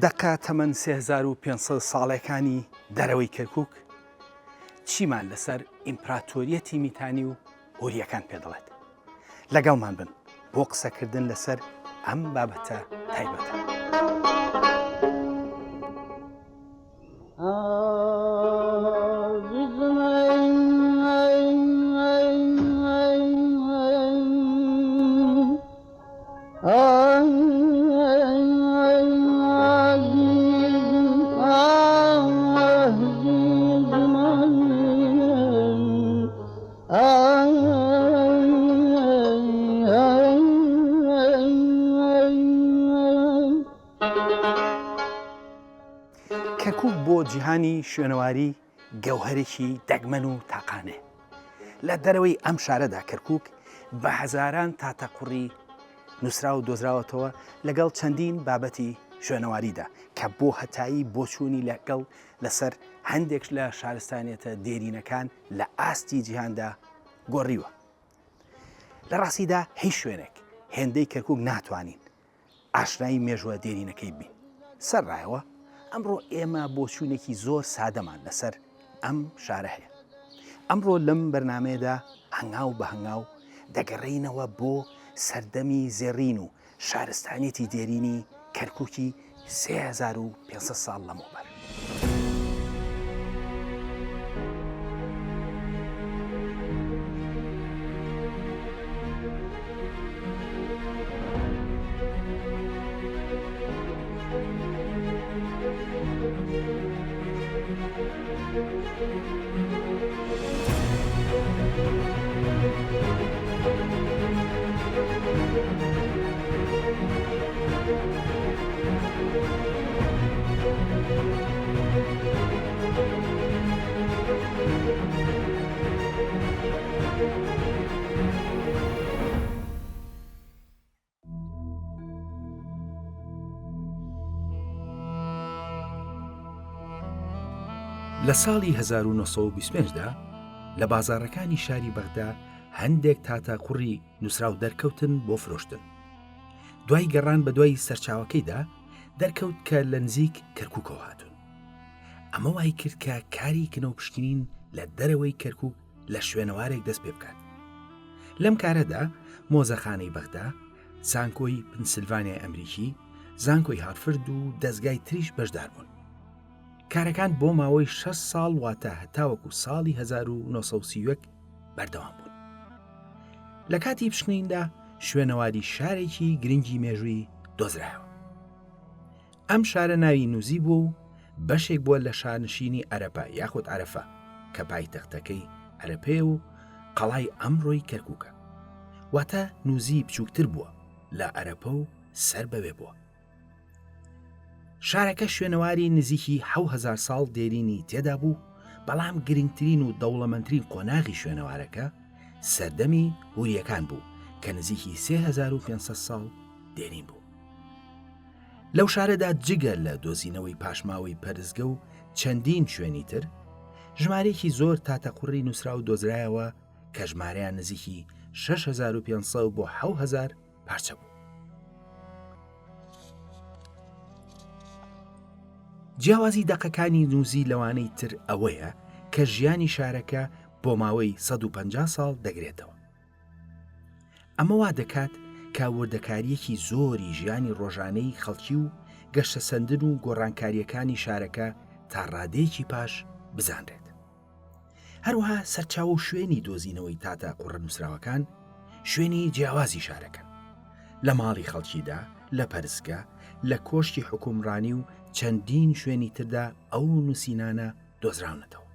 دەقا تەمەن 3500 ساڵەکانی دەرەوەی کەرکووک چیمان لەسەر ئیمپراتۆریەتی میتانی و هوریەکان پێدەڵێت. لەگەڵمان بن بۆ قسەکردن لەسەر ئەم بابەتە تایبەتە. کەرکووک بۆ جیهانی شوێنەواری گەوهرێکی دەگمەن و تاقانێ. لە دەرەوەی ئەم شارەدا کەرکووک بە هەزاران تاتەقوڕی نووسرا و دۆزراوەتەوە لەگەڵ چەندین بابەتی شوێنەواریدا کە بۆ هەتایی بۆچوونی لەگەڵ لەسەر هەندێک لە شارستانیەتە دێرینەکان لە ئاستی جیهاندا گۆڕیوە. لە ڕاستیدا هیچ شوێنێک هێندەی کەرکووک ناتوانین ئاشنایی مێژووە دێرینەکەی بین. سەرڕایەوە ئەمڕۆ ئێمە بۆچوونێکی زۆر سادەمان لەسەر ئەم شارە هەیە. ئەمڕۆ لەم بەرنامەیەدا هەنگاو بە هەنگاو دەگەڕێینەوە بۆ سەردەمی زێڕین و شارستانیەتی دێرینی کەرکووکی 3500 ساڵ لەمەوبەر. لە ساڵی 1925دا لە بازاڕەکانی شاری بەغدا هەندێک تاتەقوڕی نووسرا و دەرکەوتن بۆ فرۆشتن. دوای گەڕان بە دوای سەرچاوەکەیدا دەرکەوت کە لە نزیک کەرکووکەوە هاتوون. ئەمە وای کرد کە کاری کنە و پشکنین لە دەرەوەی کەرکووک لە شوێنەوارێک دەست پێ بکات. لەم کارەدا مۆزەخانەی بەغدا، زانکۆی پنسیلڤانیای ئەمریکی، زانکۆی هارفرد و دەستگای تریش بەشدار بوون. کارەکان بۆ ماوەی 6 ساڵ واتە هەتاوەکو ساڵی 1930 بەردەوام بوون. لە کاتی پشکنیندا شوێنەواری شارێکی گرنگی مێژووی دۆزرایەوە. ئەم شارە ناوی نووزی بوو و بەشێک بووە لە شارنشینی ئەرەپا یاخود عەرەفە کە پایتەختەکەی ئەرەپێ و قەڵای ئەمڕۆی کەرکووکە. واتە نووزی بچووکتر بووە لە ئەرەپە و سەر بەوێ بووە. شارەکە شوێنەواری نزیکی 7000 ساڵ دێرینی تێدا بوو، بەڵام گرنگترین و دەوڵەمەندترین قۆناغی شوێنەوارەکە سەردەمی هوریەکان بوو کە نزیکی 3500 ساڵ دێرین بوو. لەو شارەدا جگە لە دۆزینەوەی پاشماوەی پەرزگە و چەندین شوێنی تر، ژمارەیەکی زۆر تاتەقوڕی نووسرا و دۆزرایەوە کە ژمارەیان نزیکی 6500 بۆ 7000 پارچە بوو. جیاوازی دەقەکانی نووزی لەوانەی تر ئەوەیە کە ژیانی شارەکە بۆ ماوەی 150 ساڵ دەگرێتەوە. ئەمە وا دەکات کە وردەکاریەکی زۆری ژیانی ڕۆژانەی خەڵکی و گەشتە سەندن و گۆڕانکاریەکانی شارەکە تا ڕادەیەکی پاش بزانرێت. هەروەها سەرچاوە و شوێنی دۆزینەوەی تاتەقوڕە نووسراوەکان شوێنی جیاوازی شارەکەن. لە ماڵی خەڵکیدا، لە پەرزگە، لە کۆشتی حکومڕانی و چەندین شوێنی تردا ئەو نووسینانە دۆزراونەتەوە.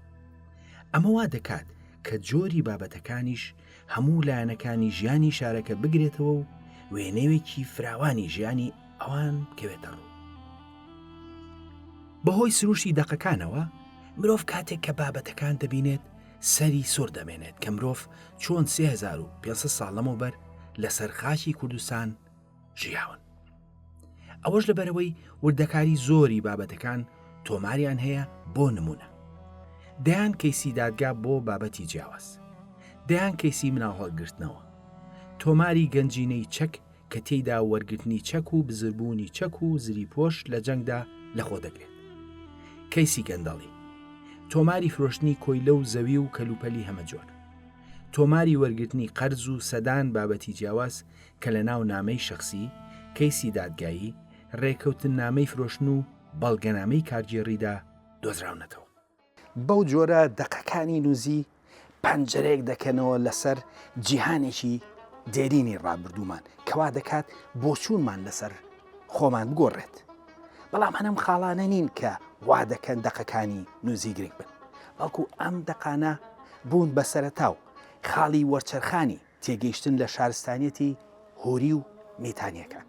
ئەمە وا دەکات کە جۆری بابەتەکانیش هەموو لایەنەکانی ژیانی شارەکە بگرێتەوە و وێنەوێکی فراوانی ژیانی ئەوان بکەوێتە ڕوو. بەهۆی سروشتی دەقەکانەوە مرۆڤ کاتێک کە بابەتەکان دەبینێت سەری سوور دەمێنێت کە مرۆڤ چۆن 3500 ساڵ لەمەوبەر لەسەر خاکی کوردستان ژیاون. ئەوەش لەبەرەوەی وردەکاری زۆری بابەتەکان تۆماریان هەیە. بۆ نمونە دەیان کەیسی دادگا بۆ بابەتی جیاواز، دەیان کەیسی مناڵ هەڵگرتنەوە، تۆماری گەنجینەی چەک کە تێیدا وەرگرتنی چەک و بزربوونی چەک و زری پۆش لە جەنگدا لەخۆ دەگرێت. کەیسی گەندەڵی تۆماری فرۆشتنی کۆیلە و زەوی و کەلوپەلی هەمەجۆر، تۆماری وەرگرتنی قەرز و سەدان بابەتی جیاواز کە لە ناو نامەی شەخسی، کەیسی دادگایی، ڕێکەوتن نامەی فرۆشتن و بەڵگەنامەی کارگێڕیدا دۆزراونەتەوە. بەو جۆرە دەقەکانی نووزی پەنجەرێک دەکەنەوە لەسەر جیهانێکی دێرینی ڕابردوومان کەوا دەکات بۆ چوونمان لەسەر خۆمان بگۆڕێت. بەڵام هەنم خاڵانە نین کە وا دەکەن دەقەکانی نووزی گرنگ بن، بەڵکو ئەم دەقانە بوون بە سەرەتاو خاڵی وەرچەرخانی تێگەیشتن لە شارستانیەتی هۆری و میتانیەکان.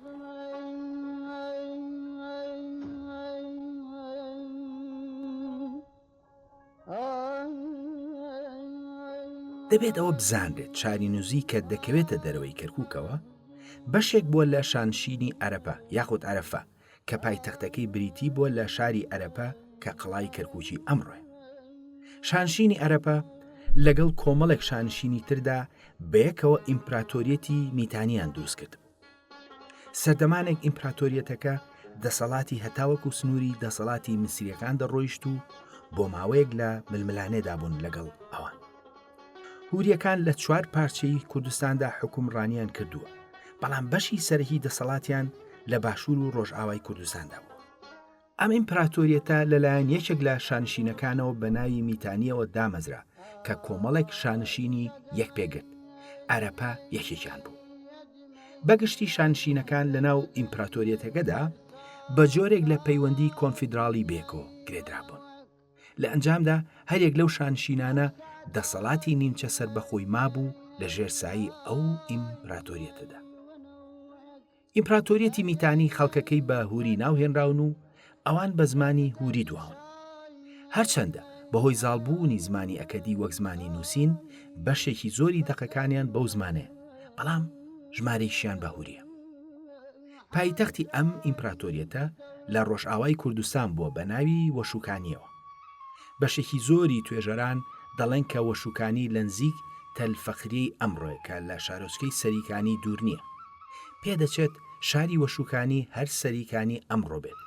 دەبێت ئەوە بزانرێت شاری نووزی کە دەکەوێتە دەرەوەی کەرکووکەوە بەشێک بووە لە شانشینی ئەرەپە یاخود ئەرەفە کە پایتەختەکەی بریتی بووە لە شاری ئەرەپە کە قەڵای کەرکووکی ئەمڕۆیە. شانشینی ئەرەپە لەگەڵ کۆمەڵێک شانشینی تردا بەیەکەوە ئیمپراتۆریەتی میتانیان دروست کرد. سەردەمانێک ئیمپراتۆریەتەکە دەسەڵاتی هەتاوەکو سنووری دەسەڵاتی میسریەکان دەڕۆیشت و بۆ ماوەیەک لە ململانێدا بوون لەگەڵ ئەوان. هوریەکان لە 4 پارچەی کوردستاندا حکومڕانیان کردووە، بەڵام بەشی سەرەکی دەسەڵاتیان لە باشوور و ڕۆژئاوای کوردستاندا بوو. ئەم ئیمپراتۆریەتە لەلایەن یەکێک لە شانشینەکانەوە بە ناوی میتانیەوە دامەزرا کە کۆمەڵێک شانشینی یەک پێگرت، ئەرەپە یەکێکیان بوو. بەگشتی شانشینەکان لە ناو ئیمپراتۆریەتەکەدا بە جۆرێک لە پەیوەندی کۆنفیدراڵی بێکۆ گرێدرابوون. لە ئەنجامدا هەرێک لەو شانشینانە دەسەڵاتی نیمچە سەربەخۆی مابوو لە ژێرسایی ئەو ئیمپراتۆریەتەدا. ئیمپراتۆریەتی میتانی خەڵکەکەی بە هوری ناوهێنراون و ئەوان بە زمانی هوری دواون. هەرچەندە بەهۆی زاڵبوونی زمانی ئەکەدی وەک زمانی نووسین بەشێکی زۆری دەقەکانیان بەو زمانەیە، بەڵام ژمارەیشیان بە هوریە. پایتەختی ئەم ئیمپراتۆریەتە لە ڕۆژئاوای کوردستان بووە بە ناوی وەشوکانیەوە. بەشێکی زۆری توێژەران دەڵێن کە وەشوکانی لە نزیک تەلفەخری ئەمڕۆیەکە لە شارۆچکەی سەریکانی دوور نییە. پێدەچێت شاری وەشوکانی هەر سەریکانی ئەمڕۆ بێت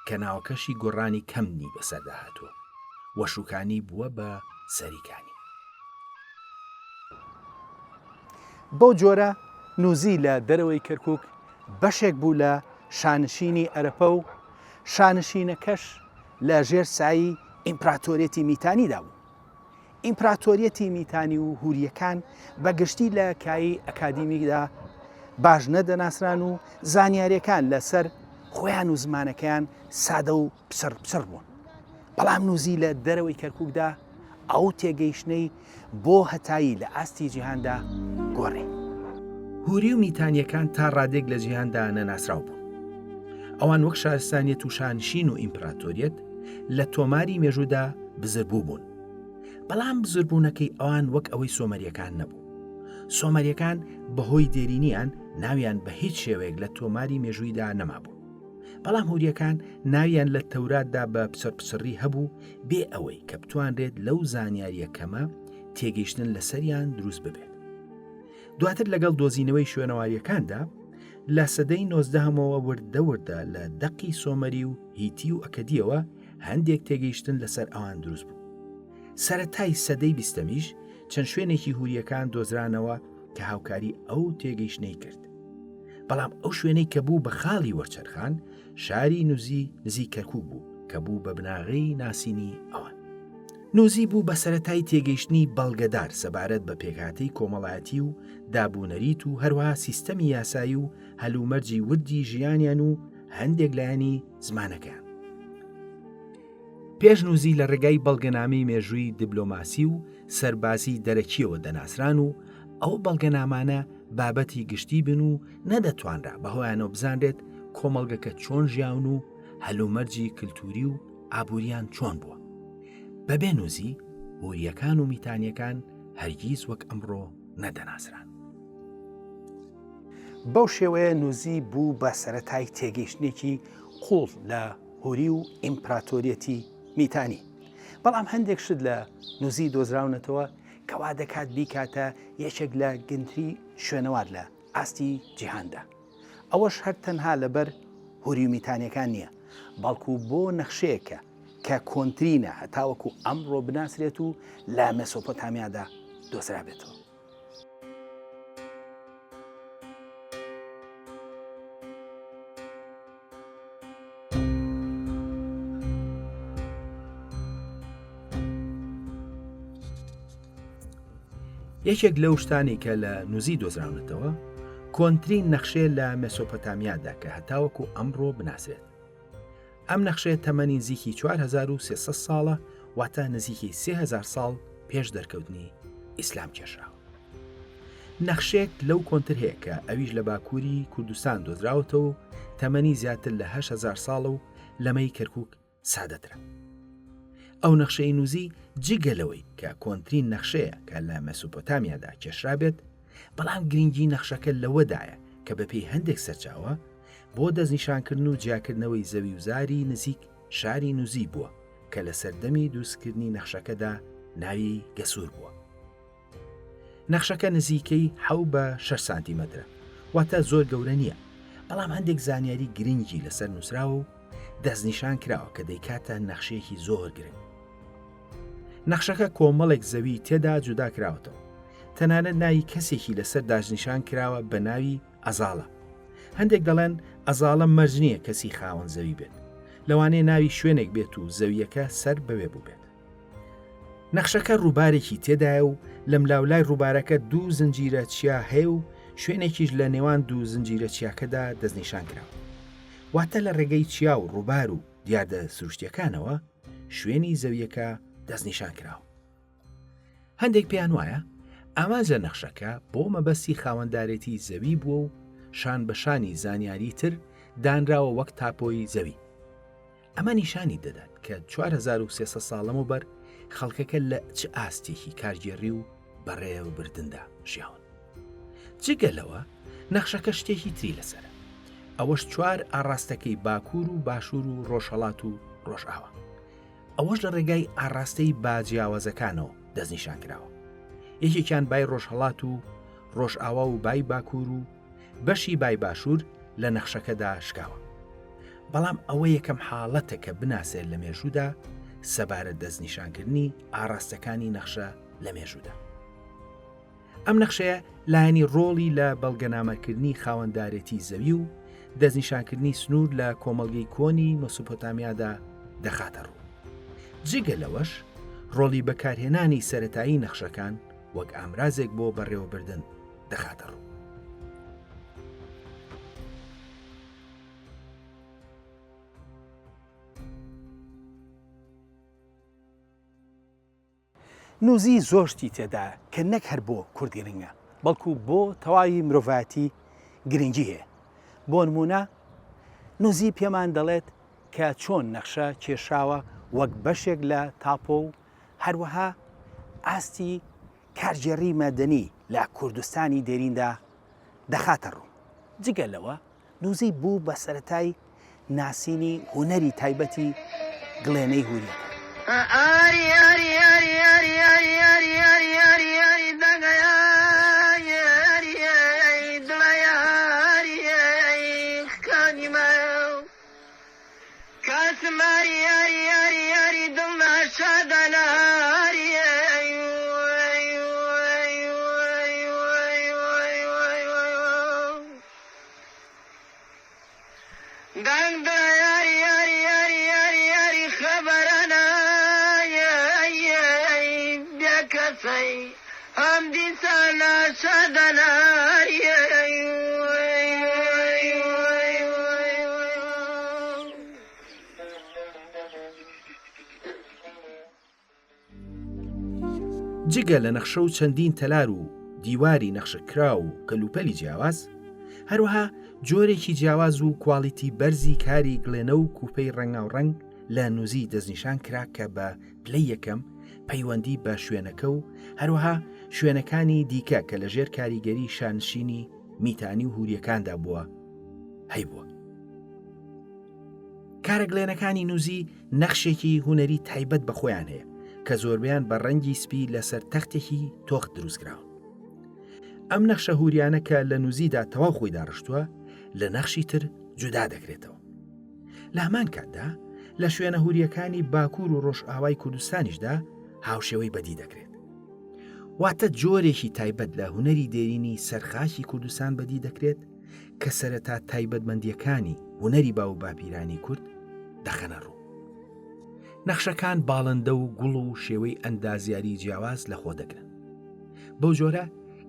کە ناوەکەشی گۆڕانی کەمنی بەسەردا هاتووە. وەشوکانی بووە بە سەریکانی. بەو جۆرە نووزی لە دەرەوەی کەرکووک بەشێک بوو لە شانشینی ئەرەپە و شانشینەکەش لە ژێر سایی ئیمپراتۆریەتی میتانیدا بوو. ئیمپراتۆریەتی میتانی و هوریەکان بەگشتی لە کایی ئەکادیمیدا باش نەدەناسران و زانیاریەکان لەسەر خۆیان و زمانەکەیان سادە و پسر بوون. بەڵام نووزی لە دەرەوەی کەرکووکدا ئەو تێگەیشتنەی بۆ هەتایی لە ئاستی جیهاندا گۆڕی. هوری و میتانیەکان تا ڕادێک لە جیهاندا نەناسراو بوون. ئەوان وەک شارستانیەت و شانشین و ئیمپراتۆریەت لە تۆماری مێژوودا بزربوو بوون. بەڵام بزربوونەکەی ئەوان وەک ئەوەی سۆمەریەکان نەبوو. سۆمەریەکان بەهۆی دێرینیان ناویان بە هیچ شێوەیەک لە تۆماری مێژوویدا نەمابوو. بەڵام هوریەکان ناویان لە تەوراتدا بە پسڕی هەبوو بێ ئەوەی کە بتوانرێت لەو زانیاریە کەمە تێگەیشتن لەسەریان دروست ببێت. دواتر لەگەڵ دۆزینەوەی شوێنەواریەکاندا لە سەدەی 19ەوە وردەوردە لە دەقی سۆمەری و هیتی و ئەکەدیەوە هەندێک تێگەیشتن لەسەر ئەوان دروست بوو. سەرەتای سەدەی 20میش چەند شوێنێکی هوریەکان دۆزرانەوە کە هاوکاری ئەو تێگەیشتنەی کرد. بەڵام ئەو شوێنەی کە بوو بە خاڵی وەرچەرخان شاری نووزی نزیک کەرکووک بوو کە بوو بە بناغەی ناسینی ئەوان. نووزی بوو بە سەرەتای تێگەیشتنی بەڵگەدار سەبارەت بە پێکهاتەی کۆمەڵایەتی و دابوونەریت و هەروەها سیستەمی یاسایی و هەلومەرجی وردی ژیانیان و هەندێک لایەنی زمانەکەیان. پێش نووزی لە ڕێگای بەڵگەنامەی مێژووی دیبلۆماسی و سەربازی دەرەکیەوە دەناسران و ئەو بەڵگەنامانە بابەتی گشتی بن و نەدەتوانرا بەهۆیانەوە بزانرێت کۆمەڵگەکە چۆن ژیاون و هەلومەرجی کللتوری و ئابووریان چۆن بووە. بەبێ نووزی هوریەکان و میتانیەکان هەرگیز وەک ئەمڕۆ نەدەناسران. بەو شێوەیە نووزی بوو بە سەرەتای تێگەیشتنێکی قوڵ لە هوری و ئیمپراتۆریەتی میتانی. بەڵام هەندێک شت لە نووزی دۆزراونەتەوە کەوا دەکات بیکاتە یەکێک لە گنتری شوێنەوار لە ئاستی جیهاندا. ئەوەش هەر تەنها لەبەر هوریومیتانیەکان نییە، بەڵکو بۆ نەخشەیەکە کە کۆنترینە هەتاوەکو ئەمڕۆ بناسرێت و لە مەسۆپۆتامیادا دۆزرا بێتەوە. یەکێک لەو شتانی کە لە نووزی دۆزراونەتەوە کۆنترین نەخشێ لە مەسۆپۆتامیادا کە هەتاوەکو ئەمڕۆ بناسرێت. ئەم نەخشێت تەمەنی نزیکی 4300 ساڵە، واتە نزیکی 3000 ساڵ پێش دەرکەوتنی ئیسلام کێشراوە. نەخشێک لەو کۆنتر هەیە کە ئەویش لە باکووری کوردستان دۆزراوەتەوە و تەمەنی زیاتر لە 8000 ساڵە و لەمەی کەرکووک سادەترە. ئەو نەخشەی نووزی جگەلەوەی کە کۆنترین نەخشەیە کە لە مەسۆپۆتامیادا کێشرا بێت، بەڵام گرنگی نەخشەکە لەوەدایە کە بەپێی هەندێک سەرچاوە بۆ دەستنیشانکردن و جیاکردنەوەی زەوی و زاری نزیک شاری نووزی بووە کە لە سەردەمی دروستکردنی نەخشەکەدا ناوی گەسوور بووە. نەخشەکە نزیکەی 7 بە 6 سانتیمەترە، واتە زۆر گەورە نییە، بەڵام هەندێک زانیاری گرنگی لەسەر نووسراوە و دەستنیشان کراوە کە دەیکاتە نەخشەیەکی زۆر گرنگ. نەخشەکە کۆمەڵێک زەوی تێدا جودا کراوەتەوە، تەنانەت ناوی کەسێکی لەسەر داژنیشان کراوە بە ناوی ئەزاڵە. هەندێک دەڵێن ئەزاڵە مەرج نییە کەسی خاوەن زەوی بێت، لەوانەیە ناوی شوێنێک بێت و زەویەکە سەر بەوێ بوو بێت. نەخشەکە ڕووبارێکی تێدایە و لە ملاولای ڕووبارەکە 2 زنجیرە چیا هەیە و شوێنێکیش لە نێوان 2 زنجیرە چیاکەدا دەستنیشان کراوە. واتە لە ڕێگەی چیا و ڕووبار و دیاردە سروشتیەکانەوە شوێنی زەویەکە دەستنیشان کراوە. هەندێک پێیان وایە ئاماجە نەخشەکە بۆ مەبەستی خاوەندارێتی زەوی بووە و شان بە شانی زانیاری تر دانراوە وەک تاپۆی زەوی. ئەمە نیشانی دەدات کە 4300 ساڵ لەمەوبەر خەڵکەکە لە چ ئاستێکی کارگێڕی و بەڕێوەبردندا ژیاون. جگەلەوە نەخشەکە شتێکی تری لەسەرە، ئەوەش 4 ئاڕاستەکەی باکوور و باشوور و ڕۆژهەڵات و ڕۆژئاوا. ئەوەش لە ڕێگای ئاڕاستەی باجیاوازەکانەوە دەستنیشان کراوە. یەکێکیان بای ڕۆژهەڵات و ڕۆژئاوا و بای باکوور و بەشی بای باشوور لە نەخشەکەدا شکاوە. بەڵام ئەوە یەکەم حاڵەتە کە بناسێت لە مێژوودا سەبارەت دەستنیشانکردنی ئاڕاستەکانی نەخشە لە مێژوودا. ئەم نەخشەیە لایەنی ڕۆڵی لە بەڵگەنامەکردنی خاوەندارێتی زەوی و دەستنیشانکردنی سنوور لە کۆمەڵگەی کۆنی مەسۆپۆتامیادا دەخاتە ڕوو. جگە لەوەش ڕۆڵی بەکارهێنانی سەرەتایی نەخشەکان وەک ئامرازێک بۆ بەڕێوەبردن دەخاتە ڕوو. نووزی زۆشتی تێدا کە نەک هەر بۆ کوردی ڕنگە، بەڵکو بۆ تەواوی مرۆڤایەتی گرنگی هەیە. بۆ نمونە نووزی پێمان دەڵێت کە چۆن نەخشە کێشاوە وەک بەشێک لە تاپۆ و هەروەها ئاستی کارگێڕی مەدەنی لە کوردستانی دێریندا دەخاتە ڕوو. جگە لەوە نووزی بوو بە سەرەتای ناسینی هونەری تایبەتی گڵێنەی هوریەکە. جگە لە نەخشە و چەندین تەلار و دیواری نەخشەکرا و کەلوپەلی جیاواز، هەروەها جۆرێکی جیاواز و کواڵیتی بەرزی کاری گڵێنە و کوپەی ڕەنگاوڕەنگ لە نووزی دەستنیشان کرا کە بە پلەی یەکەم پەیوەندی بە شوێنەکە و هەروەها شوێنەکانی دیکە کە لە ژێر کاریگەری شانشینی میتانی و هوریەکاندا بووە هەیبووە. کارە گڵێنەکانی نووزی نەخشێکی هونەری تایبەت بە خۆیان هەیە کە زۆربیان بە ڕەنگی سپی لەسەر تەختێکی تۆخت دروستکراون. ئەم نەخشە هوریانە کە لە نووزیدا تەواو خۆی داڕشتووە لە نەخشی تر جودا دەکرێتەوە. لە هەمان کاتدا لە شوێنە هوریەکانی باکوور و ڕۆژئاوای کوردستانیشدا هاوشێوەی بەدی دەکرێت. واتە جۆرێکی تایبەت لە هونەری دێرینی سەرخاشی کوردستان بەدی دەکرێت کە سەرەتا تایبەتمەندیەکانی هونەری باو باپیرانی کورد دەخەنە ڕوو. نەخشەکان باڵندە و گوڵ و شێوەی ئەندازیاری جیاواز لەخۆ دەگرن. بەو جۆرە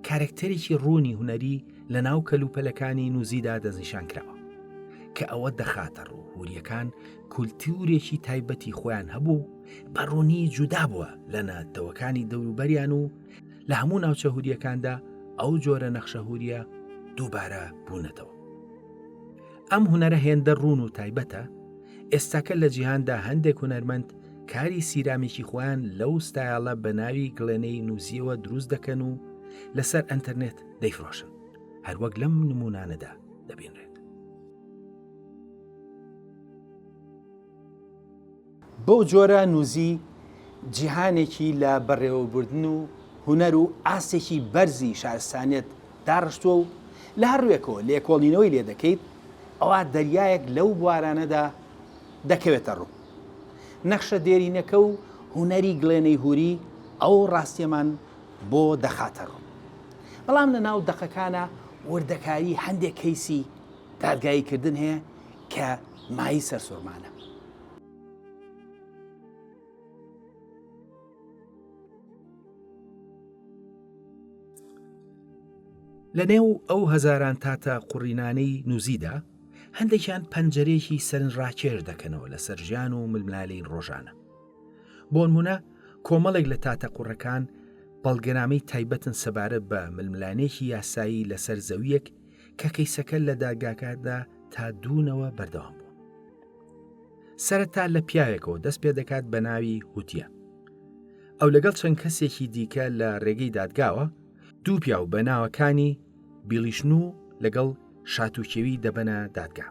کارکتەرێکی ڕوونی هونەری لە ناو کەلوپەلەکانی نووزیدا دەستنیشان کراوە کە ئەوە دەخاتە ڕوو هوریەکان کولتورێکی تایبەتی خۆیان هەبوو بە ڕوونی جودا بووە لە ناتەوەکانی دەوروبەریان و لە هەموو ناوچە هوریەکاندا ئەو جۆرە نەخشە هوریە دووبارە بوونەتەوە. ئەم هونەرە هێندە ڕوون و تایبەتە ئێستاکە لە جیهاندا هەندێک هونەرمەند کاری سیرامێکی خۆیان لەو ستایڵە بە ناوی گڵێنەی نووسیەوە دروست دەکەن و لەسەر ئەنتەرنێت دەیفرۆشن، هەروەک لەم نمونانەدا دەبینرێت. بەو جۆرە نووزی جیهانێکی لە بەڕێوەبردن و هونەر و ئاسێکی بەرزی شارستانیەت داڕشتووە و لە هەڕوێکەوە لێکۆڵینەوەی لێ دەکەیت ئەوە دەریایەک لەو بوارانەدا دەکەوێتە ڕوو. نەخشە دێرینەکە و هونەری گڵێنەی هوری ئەو ڕاستیەمان بۆ دەخاتە ڕوو. بەڵام لە ناو دەقەکانە وردەکاری هەندێک کەیسی دادگاییکردن هەیە کە مای سەرسوورمانە. لە نێو ئەو هەزاران تاتە قوڕینانەی نووزیدا هەندێکیان پەنجەرێکی سەرنجڕاکێش دەکەنەوە لە سەرژیان و ململالەی ڕۆژانە. بۆ نمونە کۆمەڵێک لە تاتە قوڕەکان بەڵگەنامەی تایبەتن سەبارەت بە ململانێکی یاسایی لەسەر زەویەک کە کەیسەکە لە دادگاکاندا تا دوونەوە بەردەوام بوو. سەرەتا لە پیاوێکەوە دەست پێ دەکات بە ناوی هوتیە. ئەو لەگەڵ چەند کەسێکی دیکە لە ڕێگەی دادگاوە دوو پیاو بە ناوەکانی بیلیشنو لەگەڵ شاتوکێوی دەبەنە دادگا.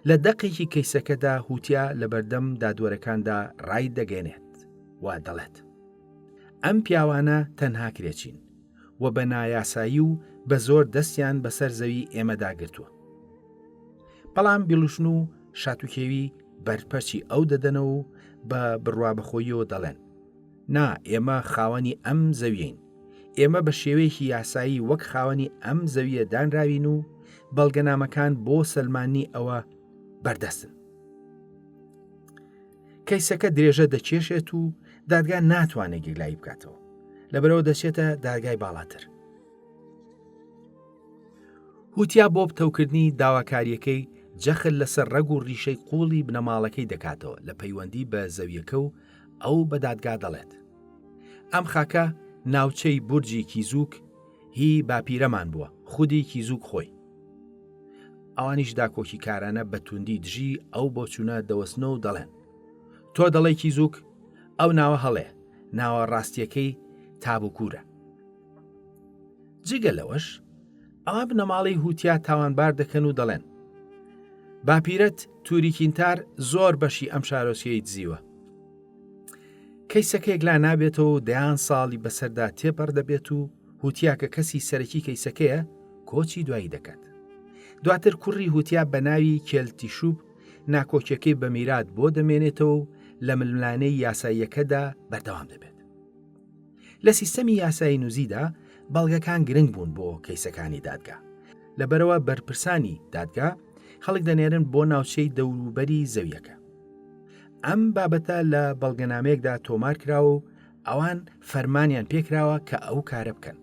لە دەقێکی کەیسەکەدا هوتیا لە بەردەم دادوەرەکاندا ڕای دەگەێنێت وا دەڵێت ئەم پیاوانە تەنها کرێچین و بە نایاسایی و بە زۆر دەستیان بەسەر زەوی ئێمەداگرتووە. بەڵام بیلیشنو و شاتوکێوی بەرپەرچی ئەو دەدەنەوە و بە بڕوابەخۆیەوە دەڵێن نا ئێمە خاوەنی ئەم زەویین، ئێمە بە شێوەیەکی یاسایی وەک خاوەنی ئەم زەویە دانراوین و بەڵگەنامەکان بۆ سەلمانی ئەوە بەردەستن. کەیسەکە درێژە دەکێشێت و دادگا ناتوانێت گیرلایی بکاتەوە، لەبەرەوە دەچێتە دادگای باڵاتر. هوتیا بۆ بتەوکردنی داواکاریەکەی جەخل لەسەر ڕەگ و ڕیشەی قوڵی بنەماڵەکەی دەکاتەوە لە پەیوەندی بە زەویەکە و ئەو بە دادگا دەڵێت ئەم خاکە ناوچەی بورجی کیزووک هی باپیرەمان بووە، خودی کیزووک خۆی. ئەوانیش داکۆکی کارانە بە توندی دژی ئەو بۆ چوونە دەوەستنەوە و دەڵێن تۆ دەڵێ کیزووک، ئەو ناوە هەڵێ، ناوە ڕاستیەکەی تابوکوورە. جگە لەوەش ئەوە بنەماڵەی هوتیا تاوانبار دەکەن و دەڵێن باپیرەت تووریکینتار زۆر بەشی ئەم شارۆچکەی دزیوە. کەیسەکەیەک لا نابێتەوە دەیان ساڵی بەسەردا تێپەڕ دەبێت و هوتیا کە کەسی سەرەکی کەیسەکەیە کۆچی دوایی دەکات. دواتر کوڕی هوتیا بە ناوی کێلتیشوب ناکۆکیەکەی بە میرات بۆ دەمێنێتەوە و لە ململانەی یاساییەکەدا بەردەوام دەبێت. لە سیستەمی یاسایی نووزیدا بەڵگەکان گرنگ بوون بۆ کەیسەکانی دادگا. لەبەرەوە بەرپرسانی دادگا خەڵک دەنێرن بۆ ناوچەی دەوروبەری زەویەکە. ئەم بابەتە لە بەڵگەنامەیەکدا تۆمار کراوە و ئەوان فەرمانیان پێکراوە کە ئەو کارە بکەن.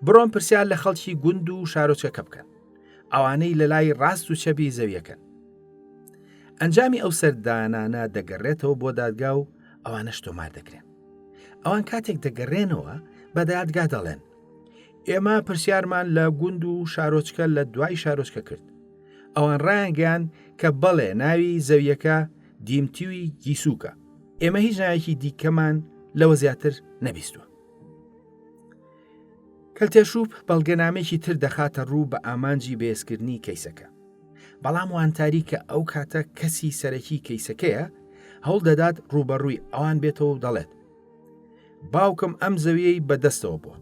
بڕۆن پرسیار لە خەڵکی گوند و شارۆچکەکە بکەن، ئەوانەی لە لای ڕاست و چەپی زەویەکەن. ئەنجامی ئەو سەردانانە دەگەڕێتەوە بۆ دادگا و ئەوانەش تۆمار دەکرێن. ئەوان کاتێک دەگەڕێنەوە بە دادگا دەڵێن ئێمە پرسیارمان لە گوند و شارۆچکە لە دوای شارۆچکە کرد. ئەوان ڕایان گەیان کە بەڵێ ناوی زەویەکە دیمتیوی گیسووکە. ئێمە هیچ ناوێکی دیکەمان لەوە زیاتر نەبیستووە. کەلتێشوب بەڵگەنامێکی تر دەخاتە ڕوو بە ئامانجی بەهێزکردنی کەیسەکە. بەڵام وانتاری کە ئەو کاتە کەسی سەرەکی کەیسەکەیە هەوڵ دەدات ڕوبەڕووی ئەوان بێتەوە و دەڵێت باوکم ئەم زەویەی بەدەستەوە بووە،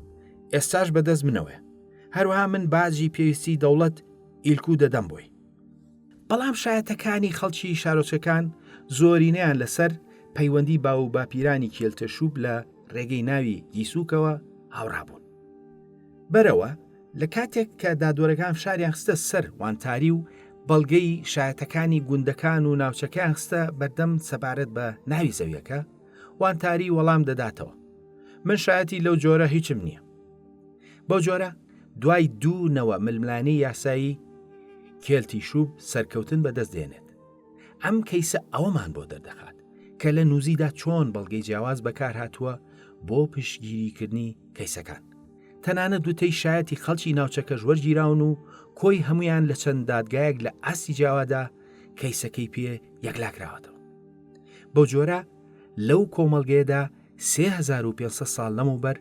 ئێستاش بەدەست منەوەی. هەروەها من باجی پێویستی دەوڵەت ئیلکو دەدەم بۆی. بەڵام شایەتەکانی خەڵکی شارۆچەکان زۆرینەیان لەسەر پەیوەندی باو و باپیرانی کێلتەشوب لە ڕێگەی ناوی دیسووکەوە هاوڕابوون. بەرەوە لە کاتێک کە دادوەرەکان شاریان خستە سەر وانتاری و بەڵگەی شایەتەکانی گوندەکان و ناوچەکان خستە بەردەم سەبارەت بە ناوی زەویەکە، وانتاری وەڵام دەداتەوە: من شایەتی لەو جۆرە هیچم نییە. بەو جۆرە دوای دوونەوە ململانەی یاسایی کێلتیشوب سەرکەوتن بەدەست دێنێت. ئەم کەیسە ئەوەمان بۆ دەردەخات کە لە نووزیدا چۆن بەڵگەی جیاواز بەکار هاتووە بۆ پشتگیریکردنی کەیسەکان. تەنانەت دوتەی شایەتی خەڵکی ناوچەکەش وەرگیراون و کۆی هەمویان لە چەند دادگایەک لە ئاستی جیاوادا کەیسەکەی پێ یەکلاکراوەتەوە. بەو جۆرە لەو کۆمەڵگەیەدا 3500 ساڵ لەمەوبەر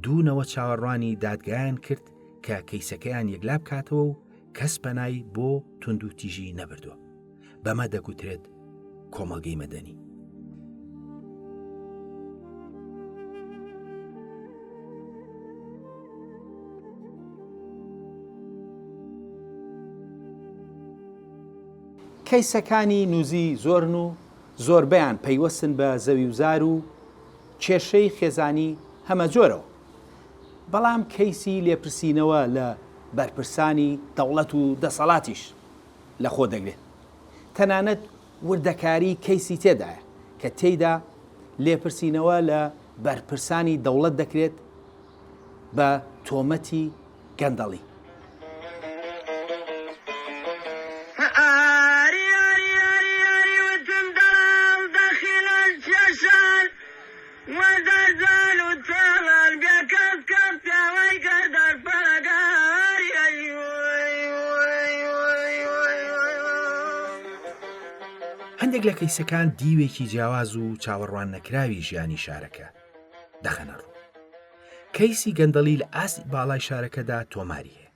دوونەوە چاوەڕوانی دادگایان کرد کە کەیسەکەیان یەکلا بکاتەوە و کەس پەنای بۆ تونند و تیژی نەبردووە. بەمە دەگوترێت کۆمەڵگەی مەدەنی. کەیسەکانی نووزی زۆرن و زۆربەیان پەیوەستن بە زەویوزار و کێشەی خێزانی هەمە جۆرەوە. بەڵام کەیسی لێپرسینەوە لە بەرپرسانی دەوڵەت و دەسەڵاتیش لە خۆ دەگرێت. تەنانەت وردەکاری کەیسی تێدایە کە تێیدا لێپرسینەوە لە بەرپرسانی دەوڵەت دەکرێت بە تۆمەتی گەندەڵی. هەندێک لە کەیسەکان دیوێکی جیاواز و چاوەڕوان نەکراوی ژیانی شارەکە دەخەنە ڕوو. کەیسی گەندەڵی لە ئاستی باڵای شارەکەدا تۆماری هەیە.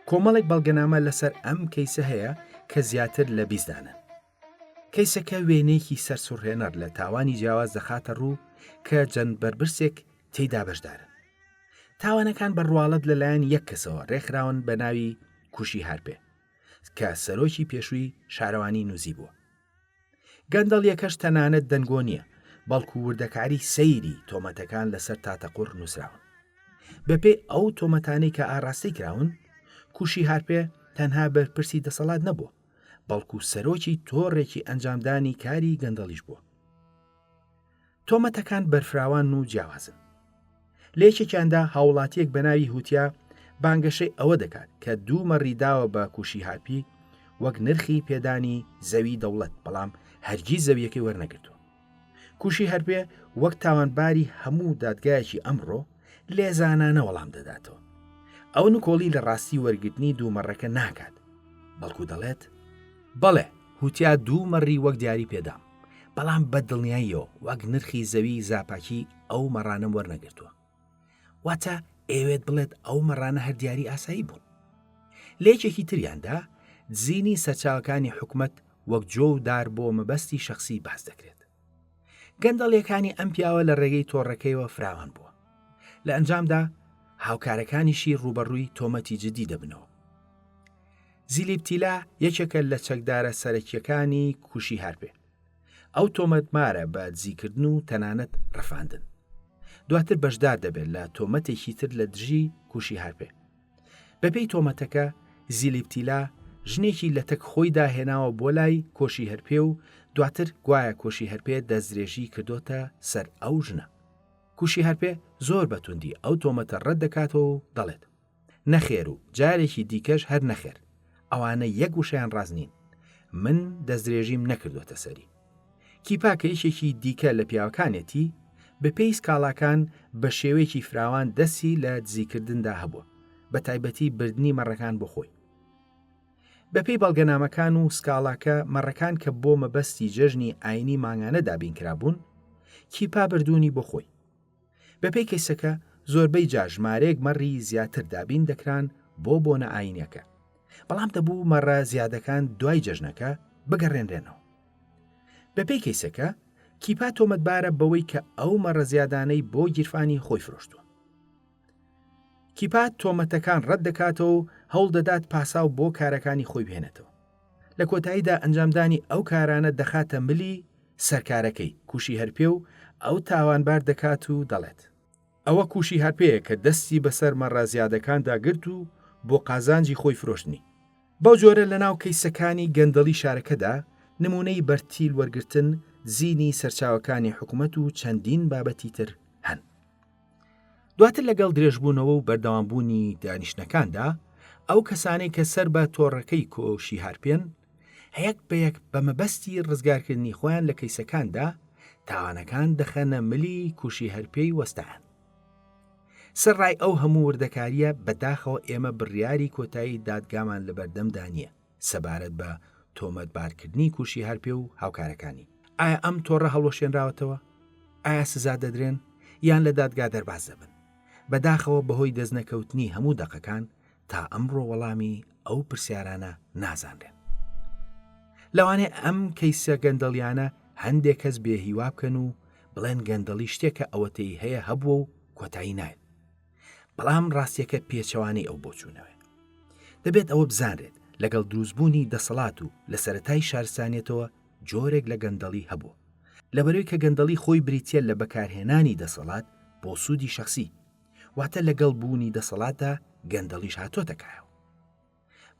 کۆمەڵێک بەڵگەنامە لەسەر ئەم کەیسە هەیە کە زیاتر لە 20 دانن. کەیسەکە وێنەیەکی سەرسوڕهێنەر لە تاوانی جیاواز دەخاتە ڕوو کە چەند بەرپرسێک تێیدا بەشدارن. تاوانەکان بەڕواڵەت لەلایەن یەک کەسەوە ڕێکخراون بە ناوی کوشی هارپێ کە سەرۆکی پێشووی شارەوانی نووزی بووە. گەندەڵیەکەش تەنانەت دەنگۆ نییە، بەڵکو وردەکاری سەیری تۆمەتەکان لەسەر تاتەقوڕ نووسراون. بەپێی ئەو تۆمەتانەی کە ئاڕاستی کراون، کوشی هارپێ تەنها بەرپرسی دەسەڵات نەبووە، بەڵکو سەرۆکی تۆڕێکی ئەنجامدانی کاری گەندەڵیش بووە. تۆمەتەکان بەرفراوان و جیاوازن. لێکێکیاندا هاوڵاتیەک بە ناوی هوتیا بانگەشەی ئەوە دەکات کە دوومەڕی داوە بە کوشی هارپی وەک نرخی پێدانی زەوی دەوڵەت، بەڵام هەرگیز زەویەکەی وەرنەگرتووە. کوشی هەرپێ وەک تاوانباری هەموو دادگایەکی ئەمڕۆ لێزانانە وەڵام دەداتەوە. ئەو نکۆڵی لە ڕاستی وەرگرتنی دوومەڕەکە ناکات، بەڵکو دەڵێت بەڵێ هوتیا دوومەڕی وەک دیاری پێدام، بەڵام بەدڵنیاییەوە وەک نرخی زەوی زاپاکی ئەو مەڕانەم وەرنەگرتووە. واتە ئەوێت بڵێت ئەو مەڕانە هەر دیاری ئاسایی بوون. لێکێکی تریاندا زینی سەرچاوەکانی حکومەت وەک جۆ و دار بۆ مەبەستی شخصی باس دەکرێت. گەندەڵیەکانی ئەم پیاوە لە ڕێگەی تۆڕەکەیەوە فراوان بووە. لە ئەنجامدا هاوکارەکانیشی ڕوبەڕووی تۆمەتی جدی دەبنەوە. زیلیپتیلا یەکێکە لە چەکدارە سەرەکیەکانی کوشی هارپێ. ئەو تۆمەتمارە بە دزیکردن و تەنانەت ڕەفاندن. دواتر بەشدار دەبێت لە تۆمەتێکی تر لە دژی کوشی هارپێ. بەپێی تۆمەتەکە زیلیپتیلا ژنێکی لە تەک خۆی داهێناوە بۆ لای کۆشی هەرپێ و دواتر گوایە کۆشی هەرپێ دەستدرێژی کردوتە سەر ئەو ژنە. کوشی هەرپێ زۆر بەتوندی ئەو تۆمەتە ڕەت دەکاتەوە و دەڵێت نەخێر و جارێکی دیکەش هەر نەخێر، ئەوانە یەک وشیان ڕاز نین، من دەستدرێژیم نەکردوتە سەری. کیپاکە یەکێکی دیکە لە پیاوەکانێتی بەپێی سکاڵاکان بە شێوەیەکی فراوان دەستی لە دزیکردندا هەبووە، بە تایبەتی بردننی مەڕەکان بۆ خۆی. بەپێی بەڵگەنامەکان و سکاڵاکە مەڕەکان کە بۆ مەبەستی جەژنی ئاینی مانگانە دابینکرابوون، کیپا بردوونی بۆ خۆی. بەپێی کەیسەکە زۆربەی جاژمارێک مەڕی زیاتر دابین دەکران بۆ بۆنە ئاینیەکە، بەڵام دەبوو مەڕە زیادەکان دوای جەژنەکە بگەڕێنرێنەوە. بەپێی کەیسەکە کیپا تۆمەتبارە بەوەی کە ئەو مەڕە زیادانەی بۆ گیرفانی خۆی فرۆشتووە. کیپا تۆمەتەکان ڕەت دەکاتەوە و هەوڵ دەدات پاساو بۆ کارەکانی خۆی بهێنێتەوە. لە کۆتاییدا ئەنجامدانی ئەو کارانە دەخاتە ملی سەرکارەکەی کوشی هەرپێ و ئەو تاوانبار دەکات و دەڵێت ئەوە کوشی هەرپەیە کە دەستی بەسەر مەڕازیادەکاندا گرت و بۆ قازانجی خۆی فرۆشتنی. بەو جۆرە لە ناو کەیسەکانی گەندەڵی شارەکەدا نمونەی بەرتیل وەرگرتن، زینی سەرچاوەکانی حکوومەت و چەندین بابەتی تر هەن. دواتر لەگەڵ درێژبوونەوە و بەردەوامبوونی دانیشتەکاندا ئەو کەسانەی کە سەر بە تۆڕەکەی کۆشی هەرپێن هەیەک بەیەک بە مەبەستی ڕزگارکردنی خۆیان لە کەیسەکاندا تاوانەکان دەخەنە ملی کوشی هەرپێی وەستایان. سەرڕای ئەو هەموو وردەکاریە بەداخەوە ئێمە بڕیاری کۆتایی دادگامان لە بەردەمدا نییە سەبارەت بە تۆمەتبارکردنی کوشی هەرپێ و هاوکارەکانی. ئایا ئەم تۆڕە هەڵوەشێنراوەتەوە؟ ئایا سزا دەدرێن یان لە دادگا دەرباز دەبن؟ بەداخەوە بەهۆی دەستنەکەوتنی هەموو دەقەکان تا ئەمڕۆ وەڵامی ئەو پرسیارانە نازانرێن. لەوانەیە ئەم کەیسە گەندەڵیانە هەندێک کەس بێهیوا بکەن و بڵێن گەندەڵی شتێکە ئەوەتەی هەیە هەبووە و کۆتایی نایێت. بەڵام ڕاستیەکە پێچەوانی ئەو بۆچوونەوە. دەبێت ئەوە بزانرێت لەگەڵ دروستبوونی دەسەڵات و لە سەرەتای شارستانیەتەوە جۆرێک لە گەندەڵی هەبووە. لەبەرەوەی کە گەندەڵی خۆی بریتە لە بەکارهێنانی دەسەڵات بۆ سوودی شخصی، واتە لەگەڵ بوونی دەسەڵاتدا گەندەڵیش هاتۆتەکایەوە.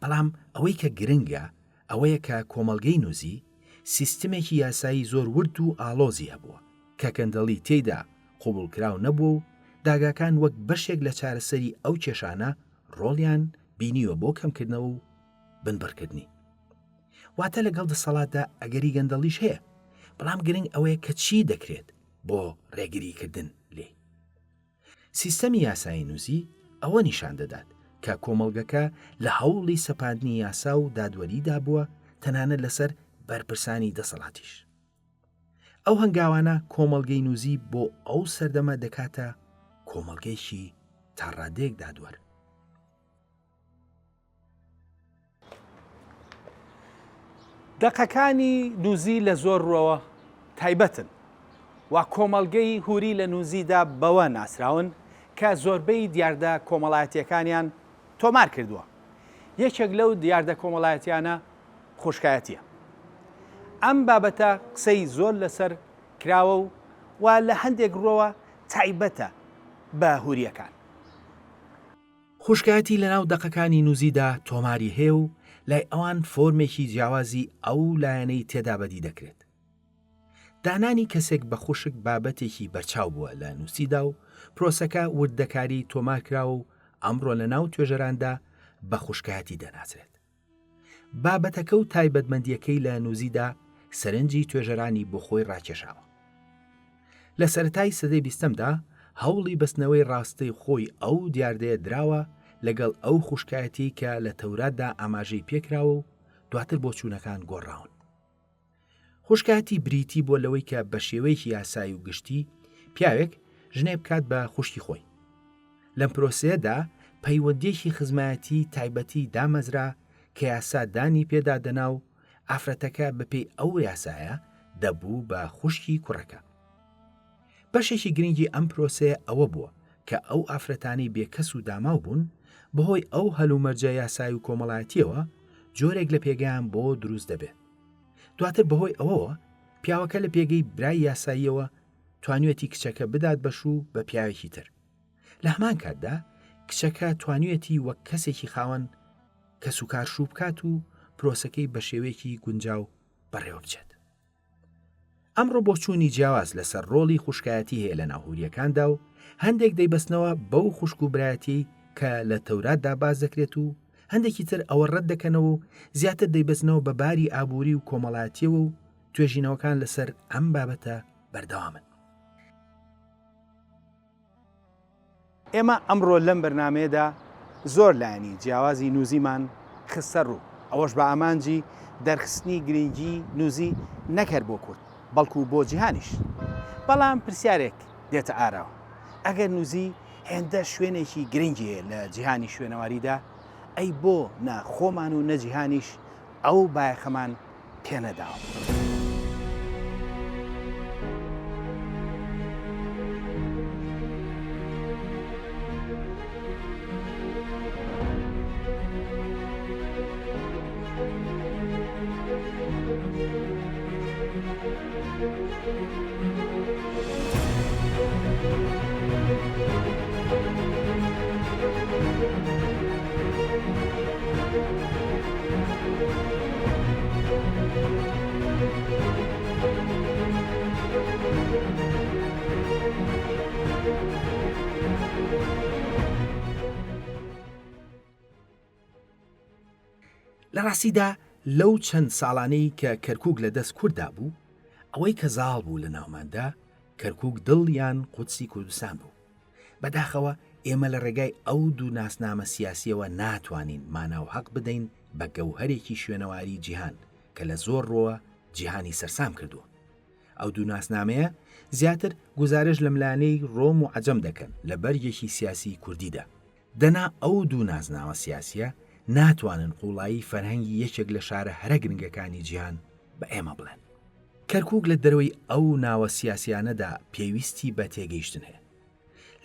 بەڵام ئەوەی کە گرنگە ئەوەیە کە کۆمەڵگەی نووزی سیستمێکی یاسایی زۆر ورد و ئاڵۆزی هەبووە کە گەندەڵی تێیدا قوبوڵکراو نەبوو و داگاکان وەک بەشێک لە چارەسەری ئەو کێشانە ڕۆڵیان بینیوە بۆ کەمکردنەوە و بنبڕکردنی. واتە لەگەڵ دەسەڵاتدا ئەگەری گەندەڵیش هەیە، بەڵام گرنگ ئەوەیە کە چی دەکرێت بۆ ڕێگریکردن لێ. سیستەمی یاسایی نووسی ئەوە نیشان دەدات کە کۆمەڵگەکە لە هەوڵی سەپاندنی یاسا و دادوەریدا بووە تەنانەت لەسەر بەرپرسانی دەسەڵاتیش. ئەو هەنگاوانە کۆمەڵگەی نووزی بۆ ئەو سەردەمە دەکاتە کۆمەڵگەیەکی تاڕادەیەک دادوەر. دەقەکانی نووزی لە زۆر ڕۆوە تایبەتن و کۆمەڵگەی هوری لە نووزیدا بەوە ناسراون کە زۆربەی دیاردە کۆمەڵایەتیەکانیان تۆمار کردووە. یەکێک لەو دیاردە کۆمەڵایەتیانە خوشکایەتیە. ئەم بابەتە قسەی زۆر لەسەر کراوە و لە هەندێک ڕۆوە تایبەتە بە هوریەکان. خوشکایەتی لەناو دەقەکانی نووزیدا تۆماری هەیە و لای ئەوان فۆرمێکی جیاوازی ئەو لایەنەی تێدا بەدی دەکرێت. دانانی کەسێک بە خوشک بابەتێکی بەرچاو بووە لە نووسیدا و پرۆسەکە وردەکاری تۆمارکراوە و ئەمڕۆ لە ناو توێژەراندا بە خوشکایەتی دەناسرێت. بابەتەکە و تایبەتمەندیەکەی لە نووزیدا سەرنجی توێژەرانی بۆ خۆی ڕاکێشاوە. لە سەرەتای سەدەی 20دا هەوڵی بەستنەوەی ڕاستی خۆی ئەو دیاردەیە دراوە لەگەڵ ئەو خوشکایەتی کە لە تەوراتدا ئاماژەی پێکراوە و دواتر بۆ چوونەکان گۆڕاون. خوشکایەتی بریتی بۆ لەوەی کە بە شێوەیەکی یاسایی و گشتی پیاوێک ژنێ بکات بە خوشکی خۆی. لەم پرۆسەیەدا پەیوەندیەکی خزمایەتی تایبەتی دامەزرا کە یاسا دانی پێدا دەنا و ئافرەتەکە بەپێی ئەو یاسایە دەبوو بە خوشکی کوڕەکە. بەشێکی گرنگی ئەم پرۆسەیە ئەوە بووە کە ئەو ئافرەتانی بێکەس و داماو بوون بەهۆی ئەو هەلومەرجە یاسایی و کۆمەڵایەتیەوە جۆرێک لە پێگەیان بۆ دروست دەبێت. دواتر بەهۆی ئەوەوە پیاوەکە لە پێگەی برای یاساییەوە توانوێتی کچەکە بدات بەشوو بە پیاوێکی تر. لە هەمان کاتدا کچەکە توانوێتی وەک کەسێکی خاوەن کە سوکار شوو بکات و پرۆسەکەی بە شێوەیەکی گونجاو بەڕێوە بچێت. ئەمڕۆ بۆ چوونی جیاواز لەسەر ڕۆڵی خوشکایەتی هەیە لە ناوهوریەکاندا و هەندێک دەیبەستنەوە بەو خوشک و برایەتی کە لە تەوراتدا باز دەکرێت و هەندێکی تر ئەوە ڕەت دەکەنەوە و زیاتر دەیبەستنەوە بە باری ئابووری و کۆمەڵایەتیەوە و توێژینەوەکان لەسەر ئەم بابەتە بەردەوامن. ئێمە ئەمڕۆ لەم بەرنامەیەدا زۆر لایەنی جیاوازی نووزیمان خستە ڕوو، ئەوەش بە ئامانجی دەرخستنی گرنگی نووزی نەکرد بۆ کورد بەڵکو بۆ جیهانیش. بەڵام پرسیارێک دێتە ئاراوە، ئەگەر نووزی هێندە شوێنێکی گرنگیە لە جیهانی شوێنەواریدا، ئەی بۆ نە خۆمان و نەجیهانیش ئەو بایەخەمان پێنەداوە. لە ڕاستیدا لەو چەند ساڵانەی کە کەرکووک لە دەست کووردا بوو ئەوەی کە زاڵ بوو لە ناوماندا کەرکووک دڵیان قودسی کوردستان بوو. بەداخەوە ئێمە لە ڕێگای ئەو دوو ناسنامە سیاسیەوە ناتوانین ماناو حەق بدەین بە گەوهرێکی شوێنەواری جیهان کە لە زۆر ڕۆوە جیهانی سەرسام کردووە. ئەو دوو ناسنامەیە زیاتر گزارش لە ملانەی ڕۆم و عەجەم دەکەن لە بەریەکی سیاسی کوردیدا. دەنا ئەو دوو نازناوە سیاسیە ناتوانن قوڵایی فەرهەنگی یەکێک لە شارە هەرە گرنگەکانی جیهان بە ئێمە بڵێن. کەرکووک لە دەرەوەی ئەو ناوە سیاسیانەدا پێویستی بە تێگەیشتن هەیە.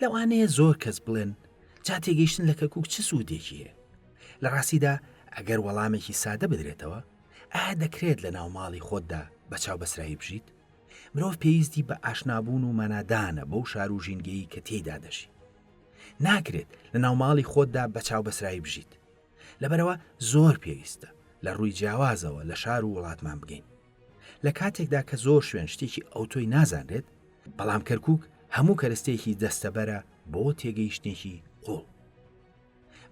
لەوانەیە زۆر کەس بڵێن جا تێگەیشتن لە کەرکووک چ سوودێکی هەیە؟ لە ڕاستیدا ئەگەر وەڵامێکی سادە بدرێتەوە ئایا دەکرێت لە ناو ماڵی خۆتدا بەچاو بەسرایی بژیت؟ مرۆڤ پێویستی بە ئاشنابوون و مەنادانە بەو شار و ژینگەیی کە تێیدا دەژی. ناکرێت لە ناو ماڵی خۆتدا بەچاو بەسرایی بژیت. لەبەرەوە زۆر پێویستە لە ڕووی جیاوازەوە لە شار و وڵاتمان بگەین. لە کاتێکدا کە زۆر شوێن شتێکی ئەوتۆی نازانرێت، بەڵام کەرکووک هەموو کەرستێکی دەستەبەرە بۆ تێگەیشتێکی قوڵ.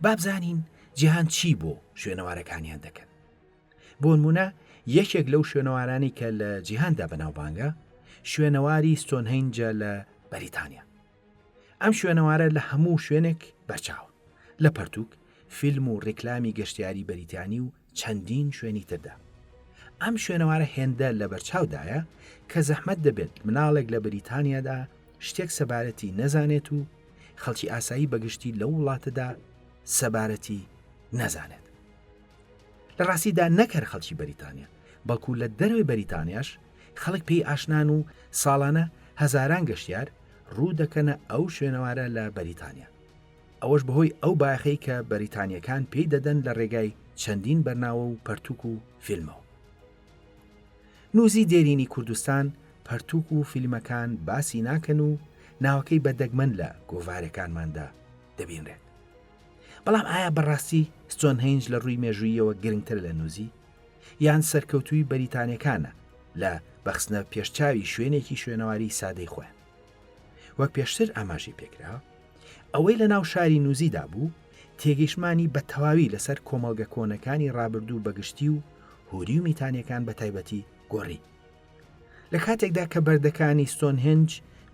بابزانین جیهان چی بۆ شوێنەوارەکانیان دەکەن. بۆ نمونە یەکێک لەو شوێنەوارانی کە لە جیهاندا بەناوبانگە شوێنەواری ستۆنهێنجە لە بەریتانیا. ئەم شوێنەوارە لە هەموو شوێنێک بەرچاوە، لە پەرتووک، فیلم و ڕێکلامی گەشتیاری بەریتانی و چەندین شوێنی تردا. ئەم شوێنەوارە هێندە لە بەرچاودایە کە زەحمەت دەبێت مناڵێک لە بەریتانیادا شتێک سەبارەتی نەزانێت و خەڵکی ئاسایی بەگشتی لەو وڵاتەدا سەبارەتی نەزانێت. لە ڕاستیدا نەکەر خەڵکی بەریتانیا، بەڵکو لە دەروی بەریتانیاش خەڵک پێی ئاشنان و ساڵانە هەزاران گەشتیار ڕوو دەکەنە ئەو شوێنەوارە لە بەریتانیا. ئەوەش بەهۆی ئەو باخەی کە بەریتانیەکان پێی دەدەن لە ڕێگای چەندین بەرناوە و پەرتووک و فیلمەوە. نووزی دێرینی کوردستان پەرتووک و فیلمەکان باسی ناکەن و ناوەکەی بەدەگمەن لە گۆڤارەکانماندا دەبینرێت. بەڵام ئایا بەڕاستی ستۆنهێنج لە ڕووی مێژوویەوە گرنگتر لە نووزی؟ یان سەرکەوتووی بەریتانیەکانە لە بەخستنە پێشچاوی شوێنێکی شوێنەواری سادەی خۆیان؟ وەک پێشتر ئاماژی پێکرا، ئەوەی لە ناو شاری نووزیدا بوو تێگەیشتمانی بە تەواوی لەسەر کۆمەڵگە کۆنەکانی ڕابردوو بەگشتی و هوری و میتانیەکان بە تایبەتی گۆڕی. لە کاتێکدا کە بەردەکانی ستۆنهێنج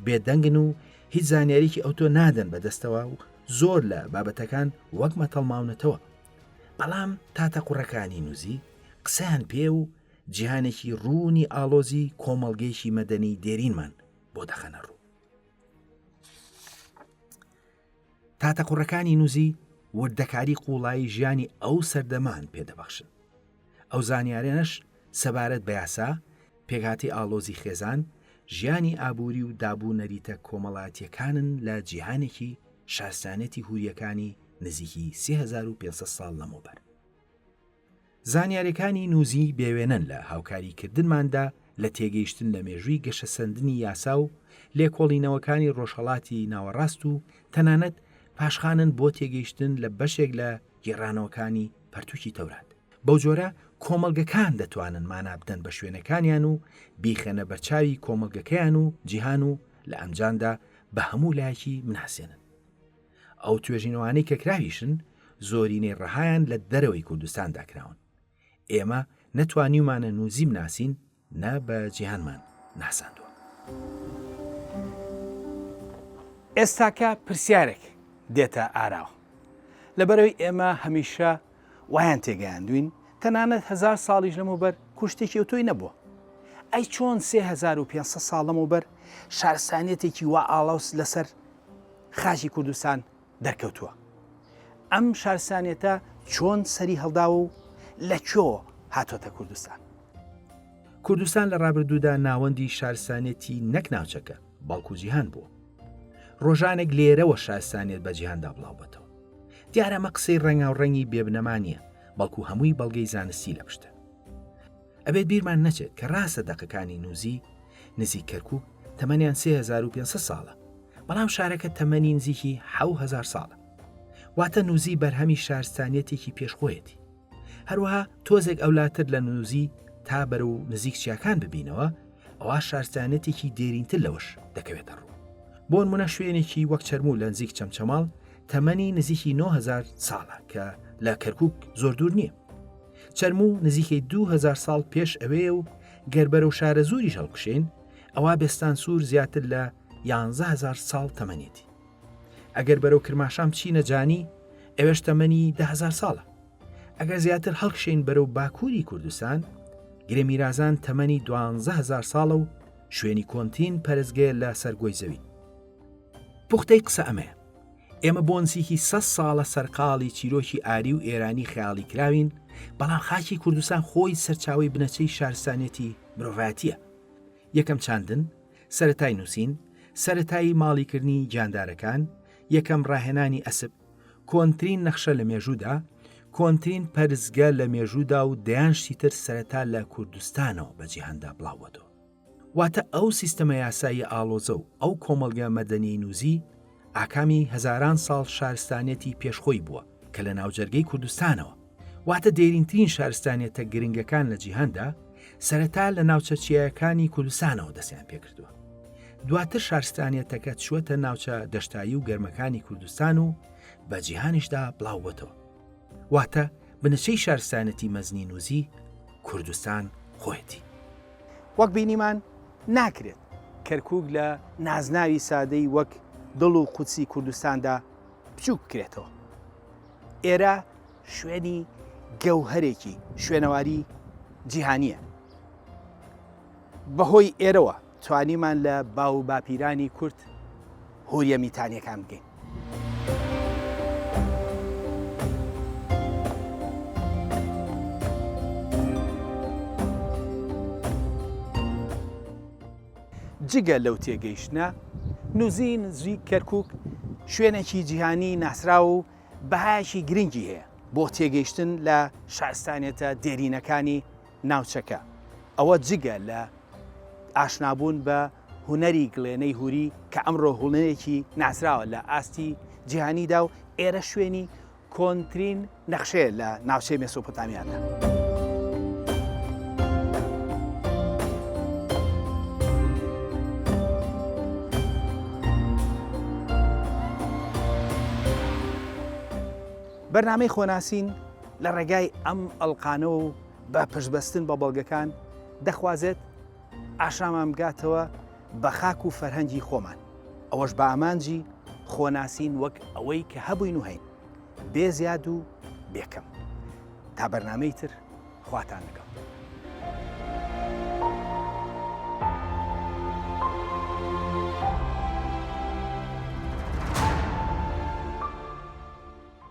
بێدەنگن و هیچ زانیاریکی ئەوتۆ نادەن بەدەستەوە و زۆر لە بابەتەکان وەک مەتەڵماونەتەوە. بەڵام تاتە قوڕەکانی نووزی قسەیان پێ و جیهانێکی ڕوونی ئاڵۆزی کۆمەڵگەیەکی مەدەنی دێرینمان بۆ دەخەنە ڕوو. تاتە قوڕەکانی نووزی وردەکاری قوڵایی ژیانی ئەو سەردەمان پێدەبەخشن. ئەو زانیارێنش سەبارەت بە یاسا، پێکهاتی ئاڵۆزی خێزان، ژیانی ئابووری و دابوو نەریتە کۆمەڵایەتیەکانن لە جیهانێکی شارستانەتی هوریەکانی نزیکی 3500 ساڵ لەمەوبەر. زانیاریەکانی نووزی بێوێنن لە هاوکاریکردنماندا لە تێگەیشتن لە مێژووی گەشەسەندنی یاسا و لێکۆڵینەوەکانی ڕۆژهەڵاتی ناوەڕاست و تەنانەت پاشخانن بۆ تێگەیشتن لە بەشێک لە گێڕانەوەکانی پەرتووکی تەورات. بەو جۆرە کۆمەڵگەکان دەتوانن مانابدەن بە شوێنەکانیان و بیخێنە بەرچاوی کۆمەڵگەکەیان و جیهان و لە ئەمجاندا بە هەموو لایەکی مناسێنن. ئەو توێژینەوانەی کە کراویشن زۆرینەی ڕەهایان لە دەرەوەی کوردستان داکراون. ئێمە نەتوانیومانە نووزی بناسین نە بە جیهانمان ناساندووە. ئێستاکە پرسیارێک دێتە ئاراوە. لەبەرەوەی ئێمە هەمیشە وایان تێگەیاندوین تەنانەت 1000 ساڵیش لەمەوبەر کوشتێکی ئەوتۆی نەبووە. ئەی چۆن 3500 ساڵ لەمەوبەر شارستانیەتێکی وا ئاڵاوس لەسەر خاژی کوردستان دەرکەوتووە؟ ئەم شارستانیەتە چۆن سەری هەڵداوە و لەکوێ هاتۆتە کوردستان؟ کوردستان لە ڕابردوودا ناوەندی شارستانێتی نەک ناوچەکە بەڵکو جیهان بووە. ڕۆژانێک لێرەوە شارستانیت بە جیهاندا بڵاو بێتەوە. دیارە ئەمە قسەی ڕەنگاوڕەنگی بێبنەمانیە، بەڵکو هەمووی بەڵگەی زانستی لە پشتە. ئەبێت بیرمان نەچێت کە ڕاستە دەقەکانی نووزی نزیک کەرکووک تەمەنیان 3500 ساڵە، بەڵام شارەکە تەمەنی نزیکی 7000 ساڵە. واتە نووزی بەرهەمی شارستانیەتێکی پێشخۆیەتی. هەروەها تۆزێک ئەولاتر لە نووزی تا بەرە و نزیک چیاکان ببینەوە، ئەوە شارستانەتێکی دێرینتر لەوەش دەکەوێتە ڕوو. بۆ نمونە شوێنێکی وەک چەرموو لە نزیک چەمچەماڵ تەمەنی نزیکی 9000 ساڵە کە لە کەرکووک زۆر دوور نییە. چەرموو نزیکەی 2000 ساڵ پێش ئەوێ و گەربەرە و شارە زووری هەڵکشێن ئەوە بێستان سوور زیاتر لە 11,000 ساڵ تەمەنێتی. ئەگەر بەرەو کرماشام چینە جانی ئەوێش تەمەنی 10,000 ساڵە. ئەگەر زیاتر هەڵکشێن بەرەو باکووری کوردستان گرێمیرازان تەمەنی 12,000 ساڵە و شوێنی کۆنتین پەرزگێ لە سەرگۆی زەوی. پوختەی قسە ئەمەیە. ئێمە بۆ نزیکی 100 ساڵە سەرقاڵی چیرۆکی ئاری و ئێرانی خەیاڵی کراوین، بەڵام خاکی کوردستان خۆی سەرچاوی بنەچەی شارستانێتی مرۆڤایەتیە. یەکەم چاندن، سەرەتای نووسین، سەرەتایی ماڵیکردنی جاندارەکان، یەکەم ڕاهێنانی ئەسب، کۆنترین نەخشە لە مێژوودا، کۆنترین پەرزگە لە مێژوودا و دەیانشتی تر سەرەتا لە کوردستانەوە بە جیهاندا بڵاوەتەوە. واتە ئەو سیستەمە یاسایی ئاڵۆزە و ئەو کۆمەڵگە مەدەنی نووزی ئاکامی هەزاران ساڵ شارستانێتی پێشخۆی بووە کە لە ناوجەرگەی کوردستانەوە. واتە دێرینترین شارستانێتە گرنگەکان لە جیهاندا سەرەتا لە ناوچەچیەکانی کوردستانەوە دەستیان پێکردووە. دواتر شارستانیەتەکە چووەتە ناوچە دەشتایی و گەرمەکانی کوردستان و بە جیهانیشدا بڵاوبەتەوە. واتە بنەچەی شارستانەتی مەزنی نووزی کوردستان خۆیەتی. وەک بینیمان ناکرێت کەرکووک لە نازناوی سادەی وەک دڵ و قوچی کوردستاندا بچووک بکرێتەوە. ئێرە شوێنی گەوهرێکی شوێنەواری جیهانیە. بەهۆی ئێرەوە توانیمان لە باو باپیرانی کورد هۆریە میتانیەکان بگەین. جگە لەو تێگەیشتە، نووزی نزیک کەرکووک شوێنێکی جیهانی ناسرا و بەهایشی گرنگی هەیە بۆ تێگەیشتن لە شارستانێتە دێرینەکانی ناوچەکە. ئەوە جگە لە ئاشنابوون بە هونەری گڵێنەی هوری کە ئەمڕۆ هوڵنەیەکی ناسراوە لە ئاستی جیهانیدا و ئێرە شوێنی کۆنترین نەخشەیە لە ناوچەی مێسۆپۆتامیادا. بەرنامەی خۆناسین لە ڕێگای ئەم ئەڵقانە و بە پشتبەستن بە بەڵگەکان دەخوازێت ئاشامان بگاتەوە بە خاک و فەرهەنگی خۆمان. ئەوەش بە ئامانجی خۆناسین وەک ئەوەی کە هەبووین و هەین، بێ زیاد و بێکەم. تا بەرنامەی تر خواتان لەگەڵ.